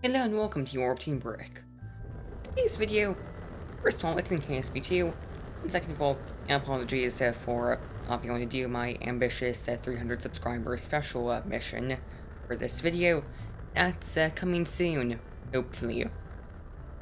Hello and welcome to your Team Brick. Today's video, first of all, it's in KSP 2, and second of all, apologies for not being able to do my ambitious 300 subscriber special mission for this video. That's coming soon, hopefully.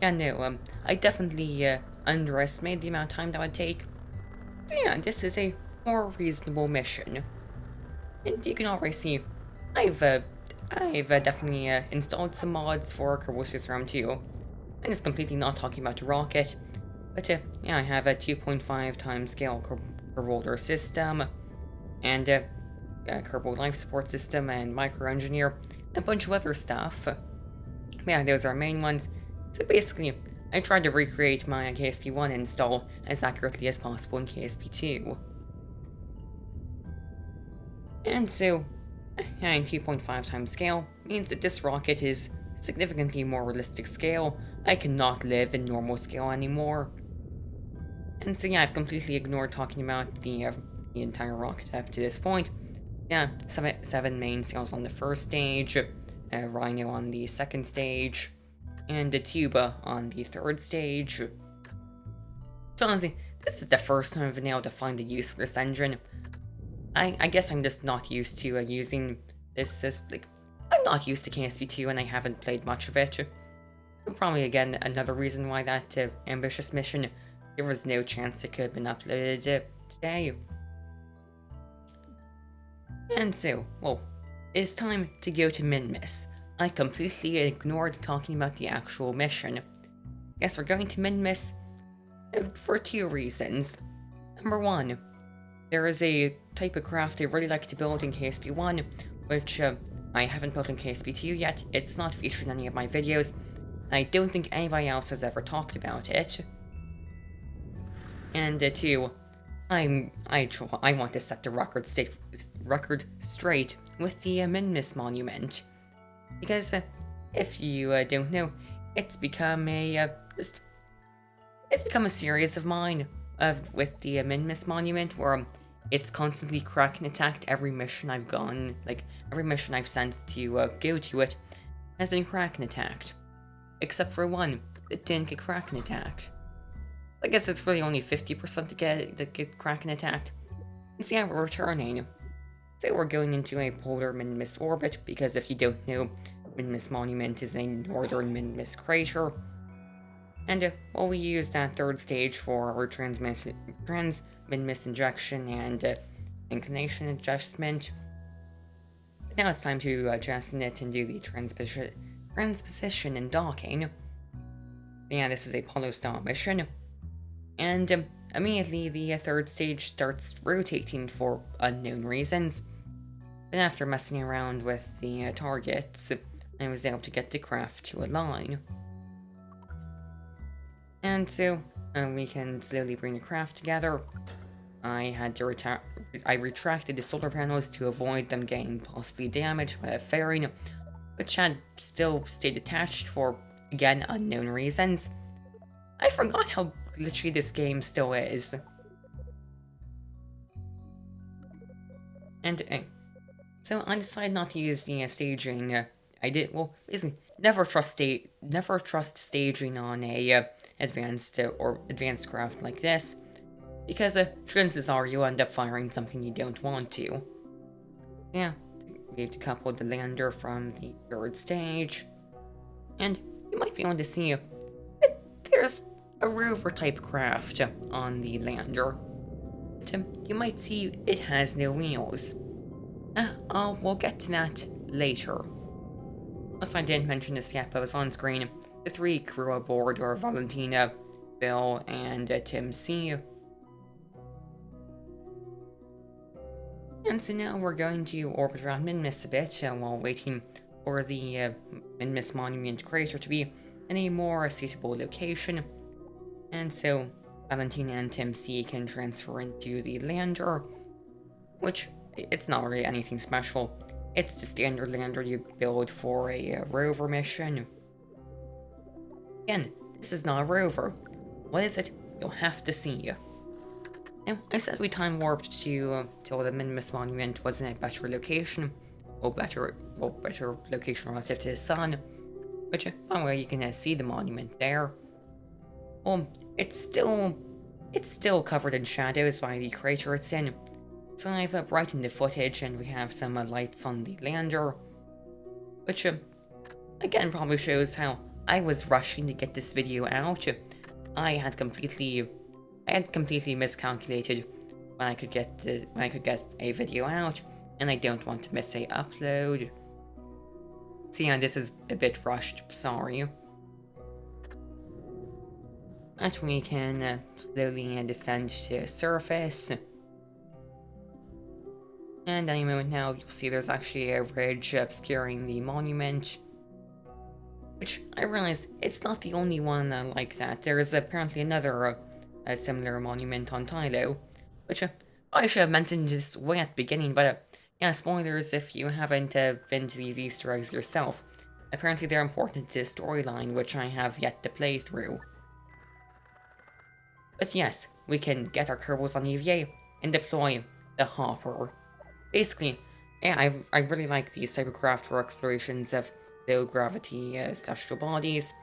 Yeah, no, I definitely underestimated the amount of time that would take. So yeah, this is a more reasonable mission. And you can already see, I've definitely installed some mods for Kerbal Space Program 2. I'm just completely not talking about the rocket, but yeah, I have a 2.5 times scale Kerbal system, and a Kerbal life support system, and micro engineer, and a bunch of other stuff. Yeah, those are main ones. So basically, I tried to recreate my KSP 1 install as accurately as possible in KSP 2. And so, in 2.5 times scale means that this rocket is significantly more realistic scale. I cannot live in normal scale anymore. And so yeah, I've completely ignored talking about the entire rocket up to this point. Yeah, seven main sails on the first stage, Rhino on the second stage, and the Tuba on the third stage. So honestly, this is the first time I've been able to find a use for this engine. I guess I'm just not used to using this as, I'm not used to KSP 2 and I haven't played much of it. Probably, again, another reason why that ambitious mission, there was no chance it could have been uploaded today. And so, well, it's time to go to Minmus. I completely ignored talking about the actual mission. Yes, we're going to Minmus for two reasons. Number one, there is a type of craft I really like to build in KSP 1, which I haven't built in KSP 2 yet. It's not featured in any of my videos, and I don't think anybody else has ever talked about it. And two, I want to set the record straight with the Minmus monument, because if you don't know, it's become a series of mine with the Minmus monument where it's constantly kraken attacked. Every mission I've gone, every mission I've sent to go to it, has been kraken attacked. Except for one that didn't get kraken attacked. I guess it's really only 50% that get kraken attacked. And so yeah, we're returning. So we're going into a polar Minmus orbit, because if you don't know, Minmus Monument is a northern Minmus crater. And well, we use that third stage for our trans-Minmus injection and inclination adjustment. But now it's time to adjust it and do the transposition and docking. Yeah, this is a Apollo-style mission. And immediately the third stage starts rotating for unknown reasons. But after messing around with the targets, I was able to get the craft to align. And so, we can slowly bring the craft together. I retracted the solar panels to avoid them getting possibly damaged by a fairing, which had still stayed attached for, again, unknown reasons. I forgot how glitchy this game still is. And so I decided not to use the staging. Basically, never trust staging on a advanced craft like this, because chances are you'll end up firing something you don't want to. Yeah, we have to couple the lander from the third stage, and you might be able to see there's a rover type craft on the lander. But you might see it has no wheels. We'll get to that later. Also, I didn't mention this yet, but it was on screen. The three crew aboard are Valentina, Bill, and Tim C. And so now we're going to orbit around Minmus a bit while waiting for the Minmus Monument crater to be in a more suitable location. And so Valentina and Tim C can transfer into the lander, which it's not really anything special. It's the standard lander you build for a rover mission. Again, this is not a rover. What is it? You'll have to see. Now, I said we time warped to till the Minmus Monument was in a better location, better location relative to the sun. Which, by the way, you can see the monument there. It's still covered in shadows by the crater it's in. So I've brightened the footage, and we have some lights on the lander. Which, again, probably shows how I was rushing to get this video out. I had completely miscalculated when I could get a video out, and I don't want to miss a upload. So yeah, this is a bit rushed, sorry. But we can slowly descend to the surface. And any moment now, you'll see there's actually a ridge obscuring the monument. Which, I realize, it's not the only one like that. There is apparently another similar monument on Tylo. Which, I should have mentioned this way at the beginning, but yeah, spoilers if you haven't been to these Easter eggs yourself. Apparently they're important to the storyline, which I have yet to play through. But yes, we can get our Kerbals on EVA and deploy the hopper. Basically, yeah, I really like these type of craft for explorations of low gravity celestial bodies.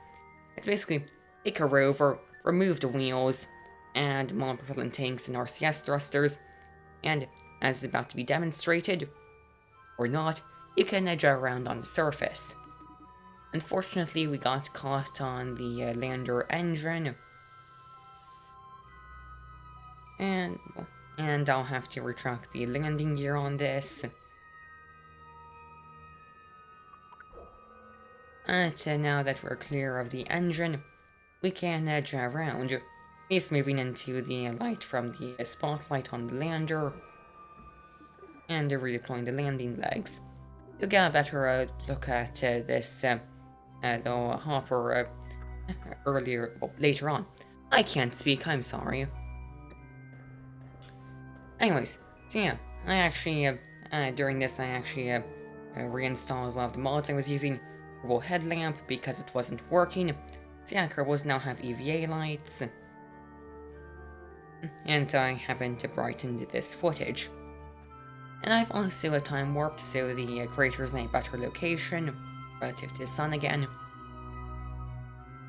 It's basically take a rover, remove the wheels, and monopropellant tanks and RCS thrusters, and as is about to be demonstrated, or not, you can drive around on the surface. Unfortunately, we got caught on the lander engine, and I'll have to retract the landing gear on this. But now that we're clear of the engine, we can drive around. It's moving into the light from the spotlight on the lander, and redeploying the landing legs. You'll get a better look at this little hopper later on. I can't speak, I'm sorry. Anyways, so yeah, I actually, during this, I actually reinstalled one of the mods I was using, Kerbal Headlamp, because it wasn't working. So yeah, Kerbals now have EVA lights. And so I haven't brightened this footage. And I've also time warped, so the crater's in a better location, relative to the sun again.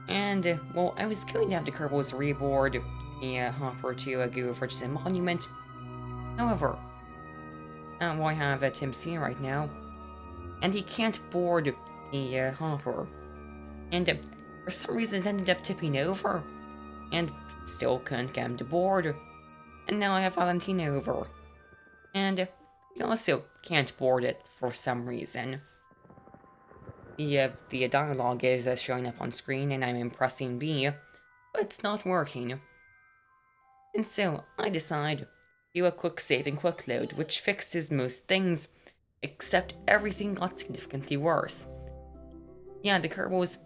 And, well, I was going to have the Kerbals reboard the hopper to go over to the monument. However, I have Tim C right now, and he can't board the hopper. And for some reason it ended up tipping over, and still couldn't get him to board. And now I have Valentina over, and he also can't board it for some reason. The dialogue is showing up on screen, and I'm pressing B, but it's not working. And so I decide do a quick save and quick load, which fixes most things, except everything got significantly worse. Yeah, the Kerbals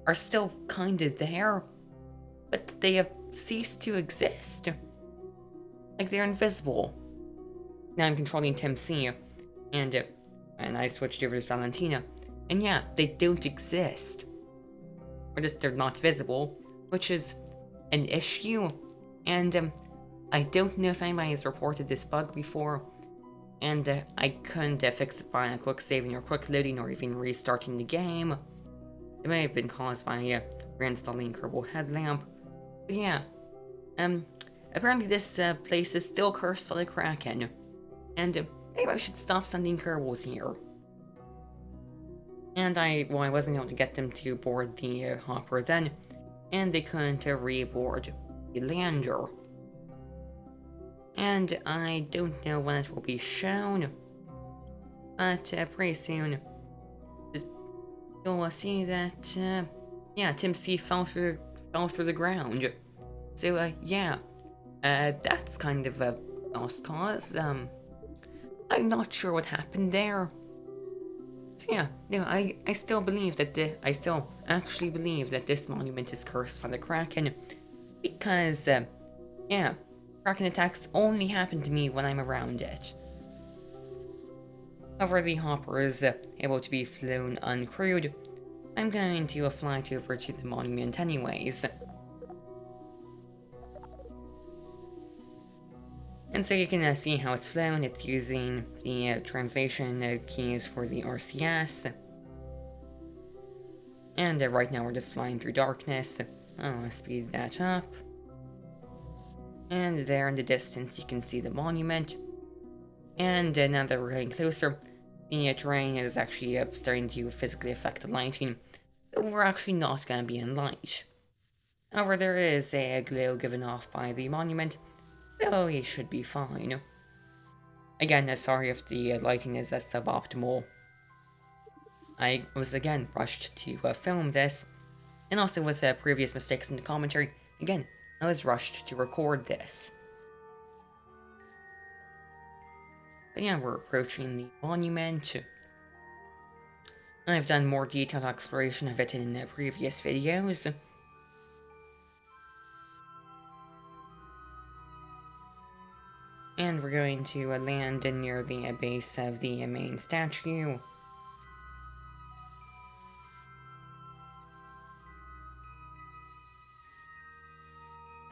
are still kinda there, but they have ceased to exist. Like, they're invisible. Now I'm controlling Tim C, and I switched over to Valentina, and yeah, they don't exist. Or just they're not visible, which is an issue, and I don't know if anybody has reported this bug before, and I couldn't fix it by a quick saving or quick loading or even restarting the game. It may have been caused by reinstalling Kerbal Headlamp. But yeah, apparently this place is still cursed by the Kraken, and maybe I should stop sending Kerbals here. And I wasn't able to get them to board the hopper then, and they couldn't reboard the lander. And I don't know when it will be shown, but pretty soon you'll see that, yeah, Tim C fell through the ground. So, yeah, that's kind of a lost cause. I'm not sure what happened there. So yeah, no, I still believe that I still actually believe that this monument is cursed by the Kraken, because, yeah, Kraken attacks only happen to me when I'm around it. However, the hopper is able to be flown uncrewed. I'm going to fly it over to the monument anyways. And so you can see how it's flown. It's using the translation keys for the RCS. And right now we're just flying through darkness. I'll speed that up. And there in the distance you can see the monument. And now that we're getting closer, the terrain is actually starting to physically affect the lighting. So we're actually not going to be in light. However, there is a glow given off by the monument, so it should be fine. Again, sorry if the lighting is suboptimal. I was again rushed to film this, and also with previous mistakes in the commentary, again, I was rushed to record this. But yeah, we're approaching the monument. I've done more detailed exploration of it in previous videos. And we're going to land near the base of the main statue.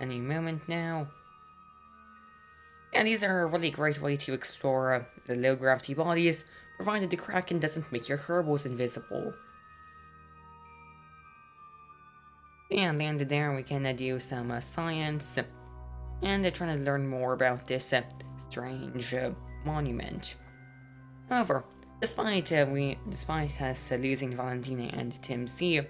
Any moment now. And these are a really great way to explore the low gravity bodies, provided the Kraken doesn't make your Kerbals invisible. Yeah, landed there, we can do some science, and trying to learn more about this strange monument. However, despite us losing Valentina and Tim C,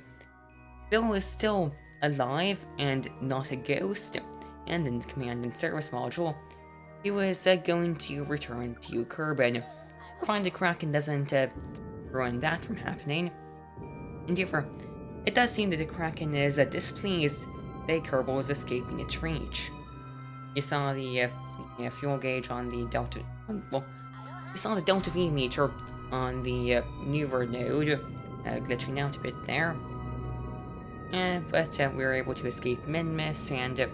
Bill is still alive and not a ghost, and in the command and service module, he was going to return to Kerbin, provided the Kraken doesn't ruin that from happening. However, it does seem that the Kraken is displeased that Kerbal is escaping its reach. You saw the fuel gauge on the Delta. You saw the Delta V meter on the newer node glitching out a bit there. But we were able to escape Minmus, and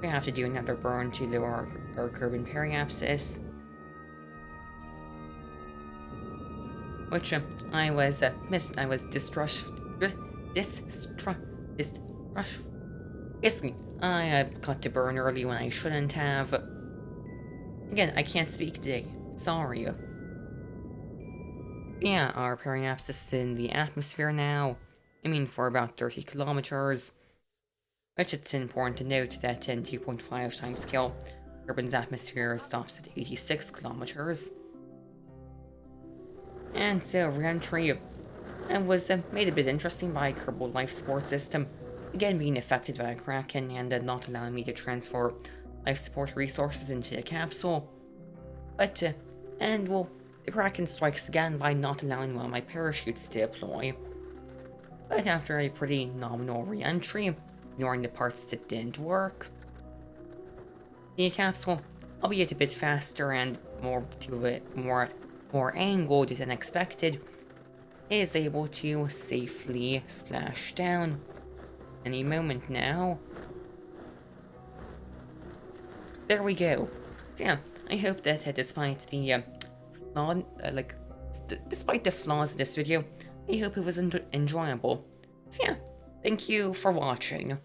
we have to do another burn to lower our Kerbin periapsis. Which I was basically, I got to burn early when I shouldn't have. Again, I can't speak today. Sorry. Yeah, our periapsis is in the atmosphere now. I mean, for about 30 kilometers. Which it's important to note that in 2.5 time scale, Kerbin's atmosphere stops at 86 kilometers. And so re-entry was made a bit interesting by Kerbal life support system, again being affected by a Kraken and not allowing me to transfer life support resources into the capsule. But, the Kraken strikes again by not allowing one of my parachutes to deploy. But after a pretty nominal re-entry, ignoring the parts that didn't work, the capsule, albeit a bit faster and more angled than expected, is able to safely splash down any moment now. There we go. So yeah, I hope that despite the despite the flaws in this video, I hope it was enjoyable. So yeah, thank you for watching.